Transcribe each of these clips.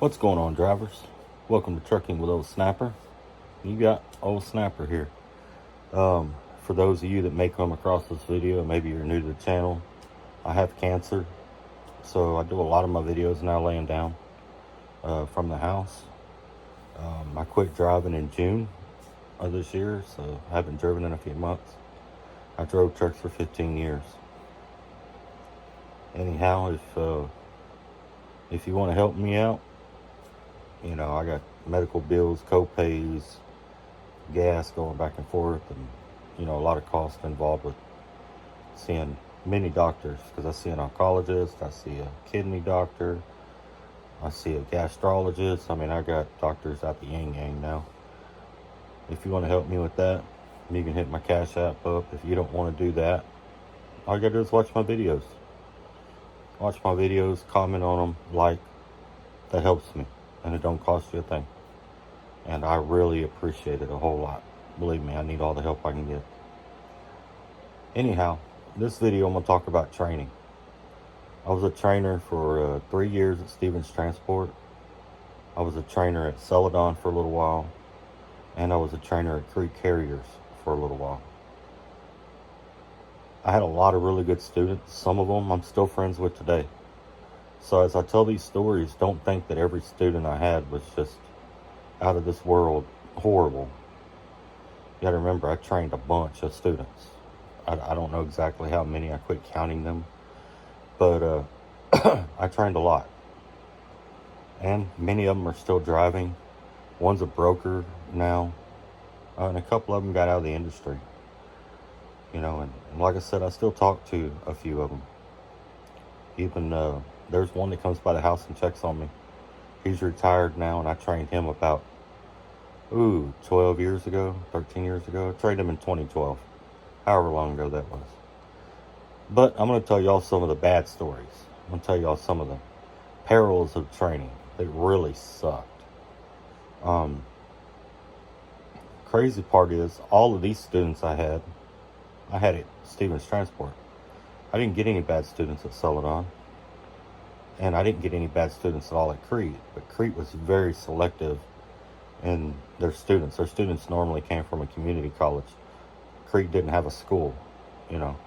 What's going on, drivers? Welcome to Trucking with Old Snapper. You got Old Snapper here. For those of you that may come across this video, maybe you're new to the channel, I have cancer, so I do a lot of my videos now laying down from the house. I quit driving in June of this year, so I haven't driven in a few months. I drove trucks for 15 years. Anyhow, if you want to help me out, you know, I got medical bills, co-pays, gas going back and forth, and, you know, a lot of cost involved with seeing many doctors, because I see an oncologist, I see a kidney doctor, I see a gastrologist. I mean, I got doctors out the yin yang now. If you want to help me with that, you can hit my Cashapp up. If you don't want to do that, all you gotta do is watch my videos. Watch my videos, comment on them, like. That helps me, and it don't cost you a thing. And I really appreciate it a whole lot. Believe me, I need all the help I can get. Anyhow, this video I'm going to talk about training. I was a trainer for 3 years at Stevens Transport. I was a trainer at Celadon for a little while. And I was a trainer at Creek Carriers for a little while. I had a lot of really good students. Some of them I'm still friends with today. So as I tell these stories, don't think that every student I had was just out of this world horrible. You gotta remember, I trained a bunch of students. I don't know exactly how many, I quit counting them. But I trained a lot. And many of them are still driving. One's a broker now. And a couple of them got out of the industry. You know, and like I said, I still talk to a few of them. Even there's one that comes by the house and checks on me. He's retired now, and I trained him about 12 years ago, 13 years ago. I trained him in 2012, however long ago that was. But I'm going to tell y'all some of the bad stories. I'm going to tell y'all some of the perils of training that really sucked. Crazy part is, all of these students I had at Stevens Transport. I didn't get any bad students at Celadon. And I didn't get any bad students at all at Crete. But Crete was very selective in their students. Their students normally came from a community college. Crete didn't have a school, you know.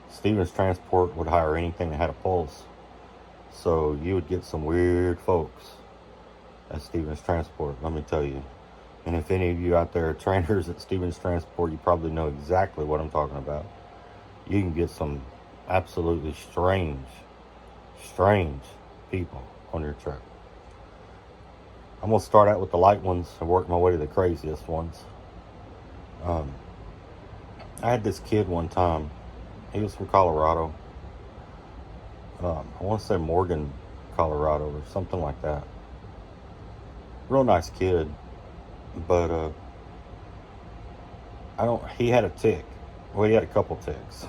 Stevens Transport would hire anything that had a pulse. So you would get some weird folks at Stevens Transport, let me tell you. And if any of you out there are trainers at Stevens Transport, you probably know exactly what I'm talking about. You can get some absolutely strange people on your truck. I'm going to start out with the light ones and work my way to the craziest ones. I had this kid one time. He was from Colorado. I want to say Morgan, Colorado, or something like that. Real nice kid. But he had a tick. Well, he had a couple ticks.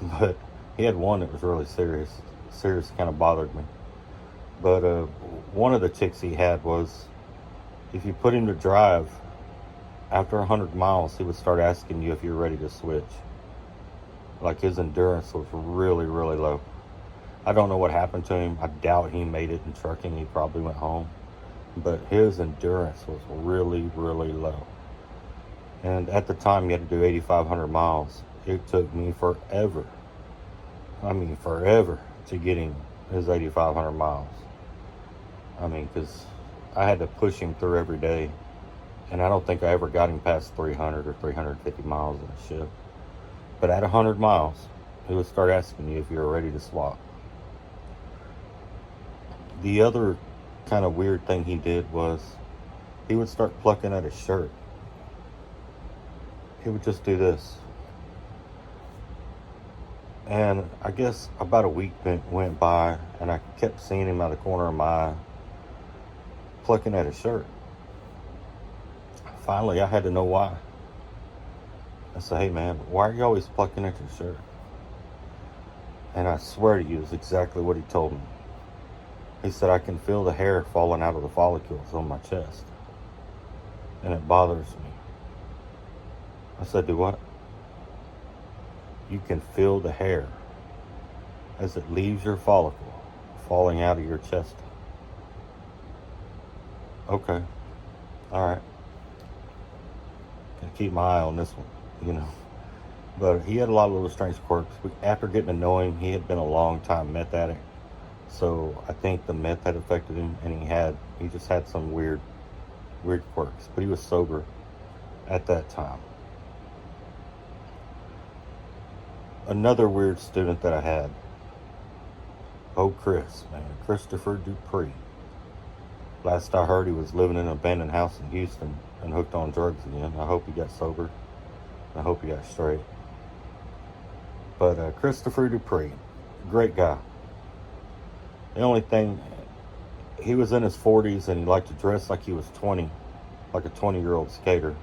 But he had one that was really serious. Kind of bothered me. But one of the ticks he had was, if you put him to drive, after 100 miles, he would start asking you if you're ready to switch. Like, his endurance was really, really low. I don't know what happened to him. I doubt he made it in trucking. He probably went home. But his endurance was really, really low. And at the time, you had to do 8,500 miles. It took me forever. I mean, forever to get him his 8,500 miles. I mean, because I had to push him through every day. And I don't think I ever got him past 300 or 350 miles in a shift. But at 100 miles, he would start asking you if you were ready to swap. The other kind of weird thing he did was, he would start plucking at his shirt. He would just do this. And I guess about a week went by, and I kept seeing him out of the corner of my eye, plucking at his shirt. Finally, I had to know why. I said, "Hey man, why are you always plucking at your shirt?" And I swear to you, it's exactly what he told me. He said, "I can feel the hair falling out of the follicles on my chest, and it bothers me." I said, "Do what?" "You can feel the hair as it leaves your follicle falling out of your chest." Okay. All right. Gotta keep my eye on this one, you know. But he had a lot of little strange quirks. After getting to know him, he had been a long time meth addict. So I think the meth had affected him, and he just had some weird quirks. But he was sober at that time. Another weird student that I had. Oh, Christopher Dupree. Last I heard, he was living in an abandoned house in Houston and hooked on drugs again. I hope he got sober. I hope he got straight. But Christopher Dupree, great guy. The only thing, he was in his 40s and he liked to dress like he was 20, like a 20-year-old skater.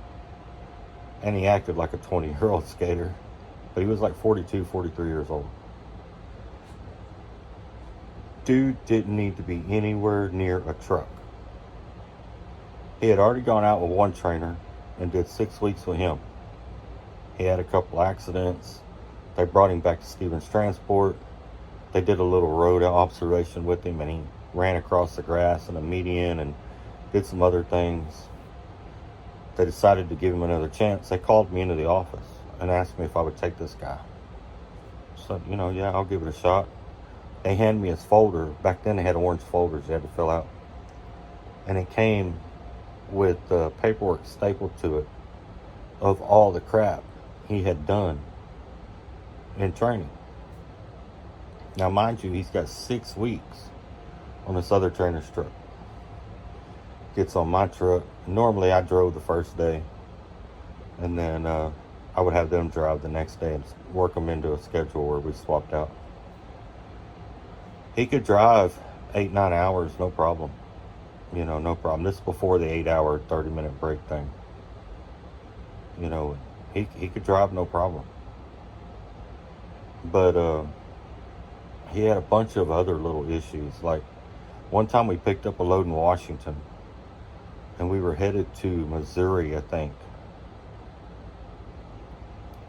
And he acted like a 20-year-old skater. But he was like 42, 43 years old. Dude didn't need to be anywhere near a truck. He had already gone out with one trainer and did 6 weeks with him. He had a couple accidents. They brought him back to Stevens Transport. They did a little road observation with him, and he ran across the grass in a median and did some other things. They decided to give him another chance. They called me into the office and asked me if I would take this guy. I said, yeah, I'll give it a shot. They handed me his folder. Back then they had orange folders you had to fill out. And it came with paperwork stapled to it of all the crap he had done in training. Now, mind you, he's got 6 weeks on this other trainer's truck. Gets on my truck. Normally, I drove the first day, and then I would have them drive the next day and work them into a schedule where we swapped out. He could drive 8-9 hours, no problem. No problem. This is before the 8-hour, 30-minute break thing. He could drive no problem. But he had a bunch of other little issues. Like, one time we picked up a load in Washington, and we were headed to Missouri, I think.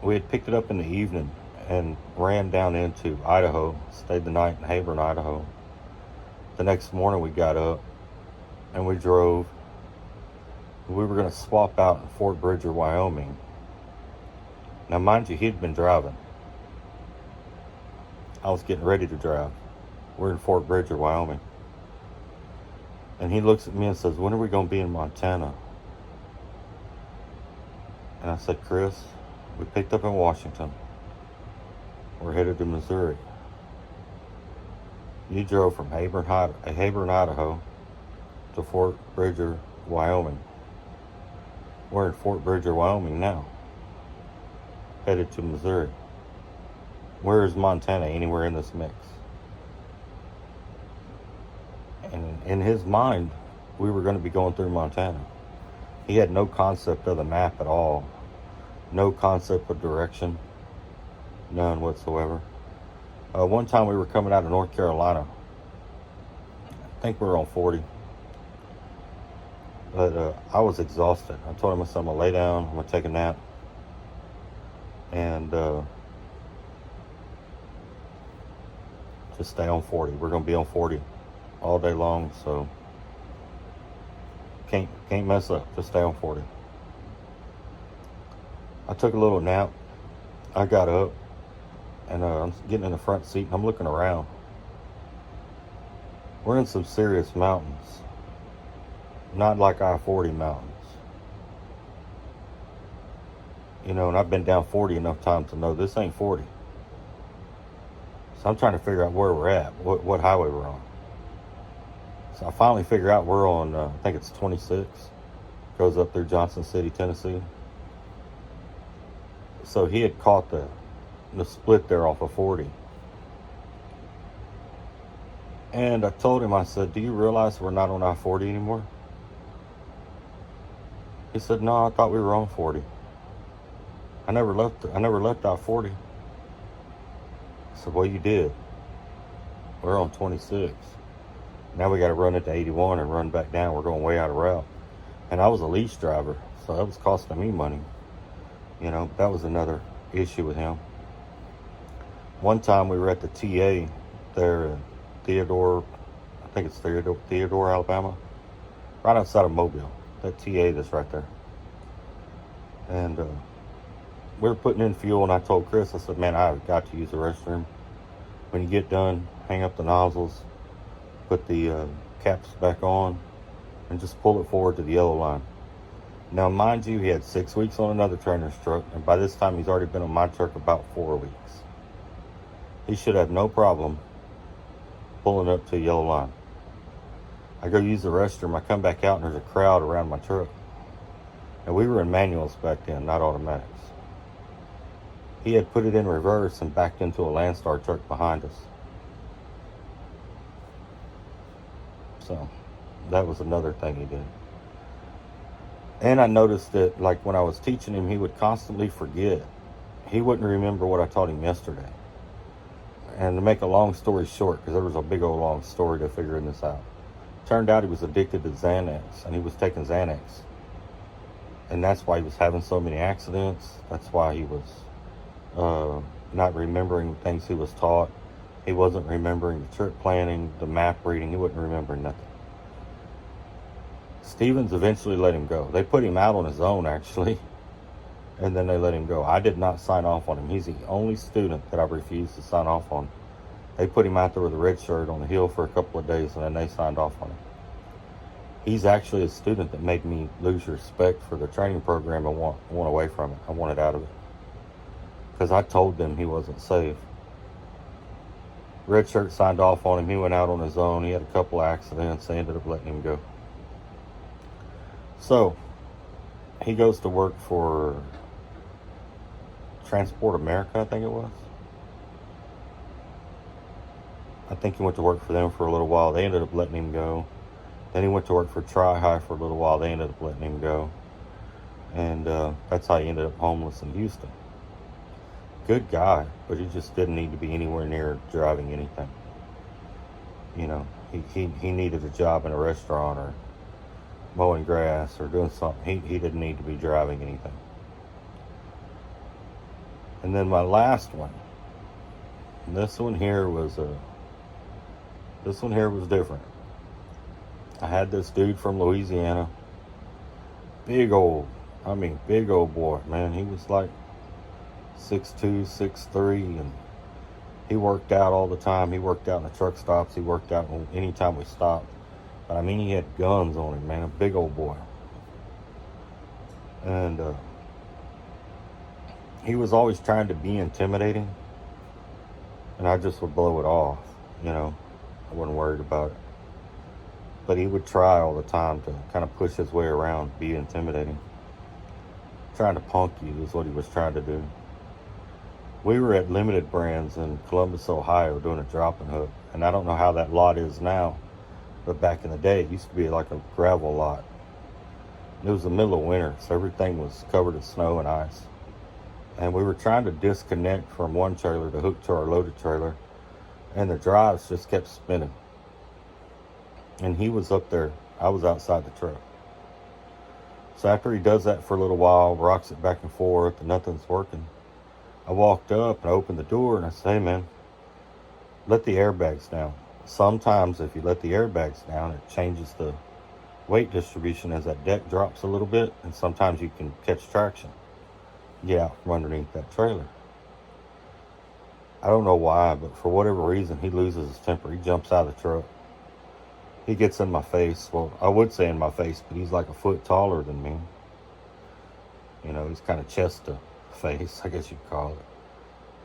We had picked it up in the evening and ran down into Idaho, stayed the night in Hebron, Idaho. The next morning we got up and we drove. We were going to swap out in Fort Bridger, Wyoming. Now, mind you, he'd been driving. I was getting ready to drive. We're in Fort Bridger, Wyoming. And he looks at me and says, "When are we going to be in Montana?" And I said, "Chris, we picked up in Washington. We're headed to Missouri. You drove from Hebron, Idaho to Fort Bridger, Wyoming. We're in Fort Bridger, Wyoming now, headed to Missouri. Where is Montana anywhere in this mix?" And in his mind, we were going to be going through Montana. He had no concept of the map at all. No concept of direction. None whatsoever. One time we were coming out of North Carolina. I think we were on 40. But I was exhausted. I told him, I said, "I'm going to lay down. I'm going to take a nap. And just stay on 40. We're going to be on 40 all day long, so can't mess up. Just stay on 40. I took a little nap. I got up, and I'm getting in the front seat, and I'm looking around. We're in some serious mountains. Not like I-40 mountains. And I've been down 40 enough times to know this ain't 40. So I'm trying to figure out where we're at, what highway we're on. So I finally figure out we're on, I think it's 26. Goes up through Johnson City, Tennessee. So he had caught the split there off of 40. And I told him, I said, "Do you realize we're not on I-40 anymore?" He said, "No, I thought we were on 40. I never left I-40. I said, "Well, you did. We're on 26. Now we got to run it to 81 and run back down. We're going way out of route." And I was a lease driver, so that was costing me money. That was another issue with him. One time we were at the TA there in Theodore, I think it's Theodore, Alabama. right outside of Mobile. That TA that's right there. And we were putting in fuel, and I told Chris, I said, man, I've got to use the restroom. When you get done, hang up the nozzles, put the caps back on, and just pull it forward to the yellow line. Now, mind you, he had 6 weeks on another trainer's truck, and by this time, he's already been on my truck about 4 weeks. He should have no problem pulling up to a yellow line. I go use the restroom. I come back out, and there's a crowd around my truck. And we were in manuals back then, not automatics. He had put it in reverse and backed into a Landstar truck behind us. So that was another thing he did. And I noticed that, like, when I was teaching him, he would constantly forget. He wouldn't remember what I taught him yesterday. And to make a long story short, because there was a big old long story to figuring this out, turned out he was addicted to Xanax, and he was taking Xanax. And that's why he was having so many accidents. That's why he was not remembering things he was taught. He wasn't remembering the trip planning, the map reading. He wasn't remembering nothing. Stevens eventually let him go. They put him out on his own, actually, and then they let him go. I did not sign off on him. He's the only student that I refused to sign off on. They put him out there with a red shirt on the hill for a couple of days, and then they signed off on him. He's actually a student that made me lose respect for the training program and want away from it. I wanted out of it. Because I told them he wasn't safe. Red shirt signed off on him. He went out on his own. He had a couple of accidents. They ended up letting him go. So, he goes to work for Transport America, I think it was. I think he went to work for them for a little while. They ended up letting him go. Then he went to work for Tri-High for a little while. They ended up letting him go. And that's how he ended up homeless in Houston. Good guy, but he just didn't need to be anywhere near driving anything. You know, he needed a job in a restaurant or mowing grass or doing something. He didn't need to be driving anything. And then my last one. This one here was different. I had this dude from Louisiana. Big old boy, man. He was like 6'2", 6'3", and he worked out all the time. He worked out in the truck stops. He worked out anytime we stopped. But I mean, he had guns on him, man. A big old boy. And he was always trying to be intimidating. And I just would blow it off, you know. I wasn't worried about it. But he would try all the time to kind of push his way around, be intimidating. Trying to punk you is what he was trying to do. We were at Limited Brands in Columbus, Ohio, doing a drop and hook. And I don't know how that lot is now, but back in the day, it used to be like a gravel lot. It was the middle of winter, so everything was covered in snow and ice. And we were trying to disconnect from one trailer to hook to our loaded trailer, and the drives just kept spinning. And he was up there, I was outside the truck. So after he does that for a little while, rocks it back and forth, and nothing's working, I walked up and opened the door and I said, hey man, let the airbags down. Sometimes if you let the airbags down, it changes the weight distribution as that deck drops a little bit, and sometimes you can catch traction. Get out from underneath that trailer. I don't know why, but for whatever reason, he loses his temper. He jumps out of the truck. He gets in my face. Well, I would say in my face, but he's like a foot taller than me. You know, he's kind of chest to face, I guess you'd call it.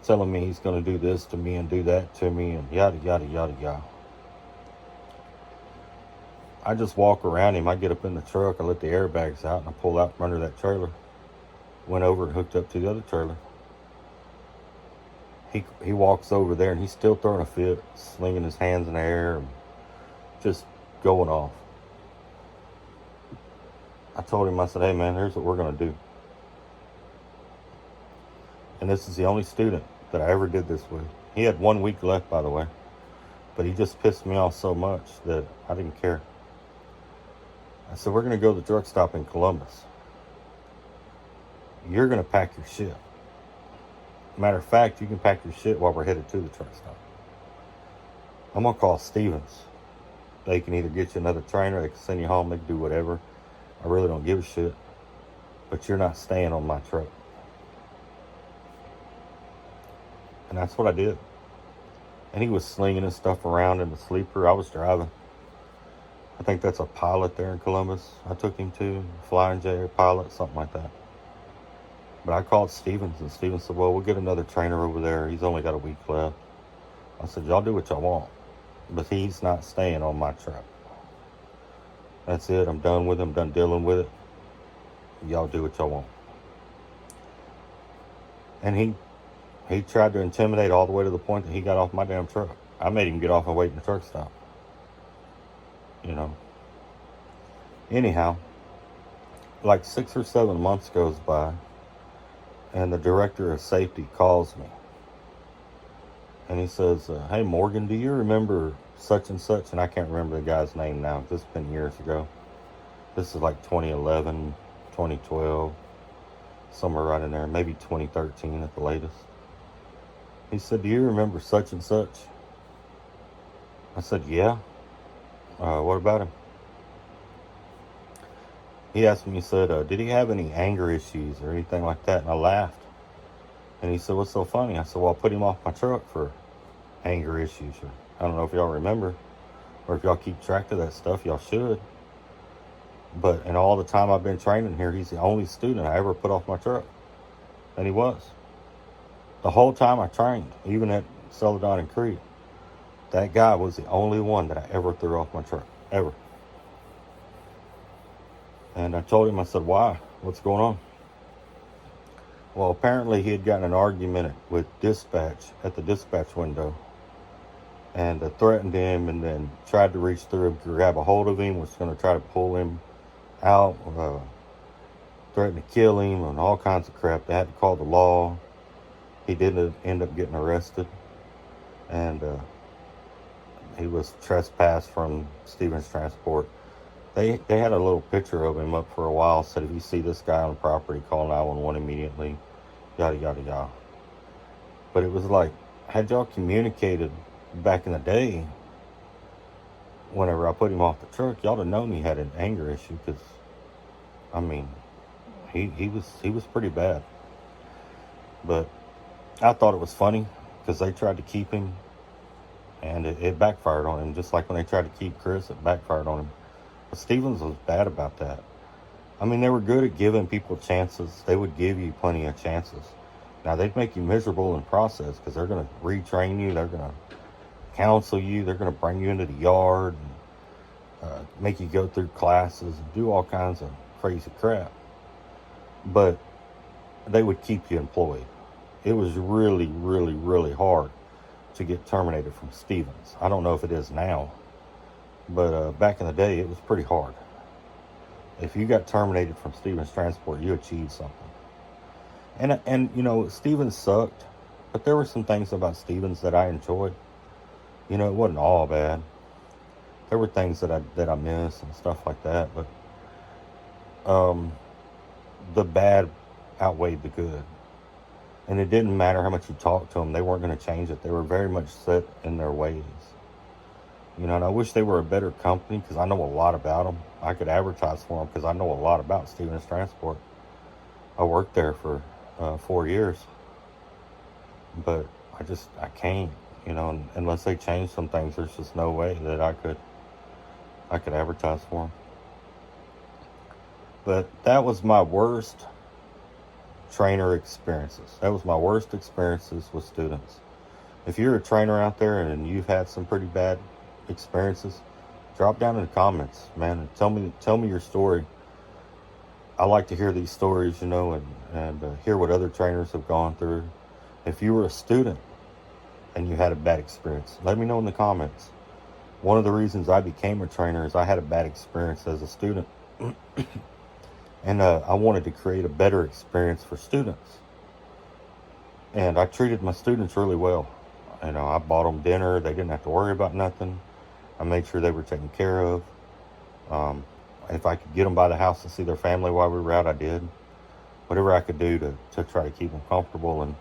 Telling me he's going to do this to me and do that to me and yada, yada, yada, yada. I just walk around him. I get up in the truck. I let the airbags out and I pull out from under that trailer. Went over and hooked up to the other trailer. He walks over there and he's still throwing a fit, slinging his hands in the air and just going off. I told him, I said, hey man, here's what we're going to do. And this is the only student that I ever did this with. He had 1 week left, by the way. But he just pissed me off so much that I didn't care. I said, we're going to go to the truck stop in Columbus. You're going to pack your shit. Matter of fact, you can pack your shit while we're headed to the truck stop. I'm going to call Stevens. They can either get you another trainer, they can send you home, they can do whatever. I really don't give a shit. But you're not staying on my truck. And that's what I did. And he was slinging his stuff around in the sleeper. I was driving. I think that's a pilot there in Columbus I took him to. Flying J pilot, something like that. But I called Stevens, and Stevens said, well, we'll get another trainer over there. He's only got a week left. I said, y'all do what y'all want. But he's not staying on my truck. That's it. I'm done with him. Done dealing with it. Y'all do what y'all want. And he tried to intimidate all the way to the point that he got off my damn truck. I made him get off and wait in the truck stop. You know. Anyhow, like 6 or 7 months goes by, and the director of safety calls me. And he says, hey, Morgan, do you remember such and such? And I can't remember the guy's name now. This has been years ago. This is like 2011, 2012, somewhere right in there. Maybe 2013 at the latest. He said, do you remember such and such? I said, yeah. What about him? He asked me, he said, did he have any anger issues or anything like that? And I laughed. And he said, what's so funny? I said, well, I put him off my truck for anger issues. Or, I don't know if y'all remember, or if y'all keep track of that stuff, y'all should. But in all the time I've been training here, he's the only student I ever put off my truck. And he was. The whole time I trained, even at Celadon and Creek, that guy was the only one that I ever threw off my truck. Ever. And I told him, I said, why? What's going on? Well, apparently he had gotten an argument with dispatch at the dispatch window, and threatened him, and then tried to reach through him, grab a hold of him, was going to try to pull him out, threatened to kill him, and all kinds of crap. They had to call the law. He didn't end up getting arrested, and he was trespassed from Stevens Transport. They had a little picture of him up for a while, said, if you see this guy on the property, call 911 immediately, yada, yada, yada. But it was like, had y'all communicated back in the day, whenever I put him off the truck, y'all would have known he had an anger issue, because, I mean, he was pretty bad. But I thought it was funny, because they tried to keep him, and it backfired on him, just like when they tried to keep Chris, it backfired on him. But Stevens was bad about that. I mean, they were good at giving people chances. They would give you plenty of chances. Now, they'd make you miserable in the process, because they're going to retrain you. They're going to counsel you. They're going to bring you into the yard and make you go through classes and do all kinds of crazy crap. But they would keep you employed. It was really, really, really hard to get terminated from Stevens. I don't know if it is now. But back in the day, it was pretty hard. If you got terminated from Stevens Transport, you achieved something. And you know, Stevens sucked, but there were some things about Stevens that I enjoyed. You know, it wasn't all bad. There were things that I missed and stuff like that, but the bad outweighed the good. And it didn't matter how much you talked to them; they weren't going to change it. They were very much set in their ways. You know, and I wish they were a better company, because I know a lot about them. I could advertise for them, because I know a lot about Stevens Transport. I worked there for 4 years. But I can't, you know, unless they change some things, there's just no way that I could advertise for them. But that was my worst trainer experiences. That was my worst experiences with students. If you're a trainer out there and you've had some pretty bad experiences, drop down in the comments, man, and tell me your story. I like to hear these stories, you know, and hear what other trainers have gone through. If you were a student and you had a bad experience, let me know in the comments. One of the reasons I became a trainer is I had a bad experience as a student. And I wanted to create a better experience for students. And I treated my students really well. You know, I bought them dinner. They didn't have to worry about nothing. I made sure they were taken care of. If I could get them by the house to see their family while we were out, I did. Whatever I could do to try to keep them comfortable,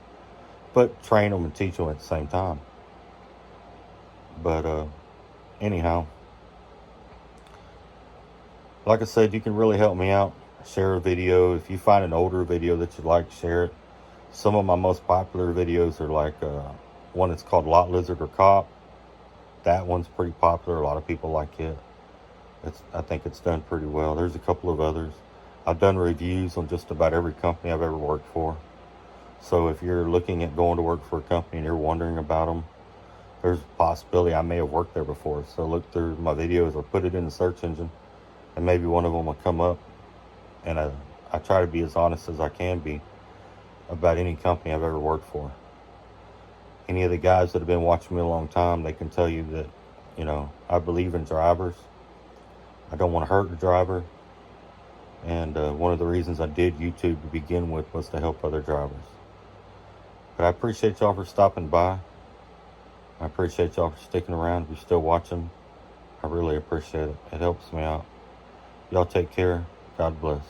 but train them and teach them at the same time. But anyhow, Like I said, you can really help me out. Share a video. If you find an older video that you like, share it. Some of my most popular videos are like one that's called Lot Lizard or Cop. That one's pretty popular. A lot of people like it. I think it's done pretty well. There's a couple of others. I've done reviews on just about every company I've ever worked for. So if you're looking at going to work for a company and you're wondering about them, there's a possibility I may have worked there before. So look through my videos or put it in the search engine, and maybe one of them will come up. And I try to be as honest as I can be about any company I've ever worked for. Any of the guys that have been watching me a long time, they can tell you that, I believe in drivers. I don't want to hurt a driver. And one of the reasons I did YouTube to begin with was to help other drivers. But I appreciate y'all for stopping by. I appreciate y'all for sticking around. If you're still watching, I really appreciate it. It helps me out. Y'all take care. God bless.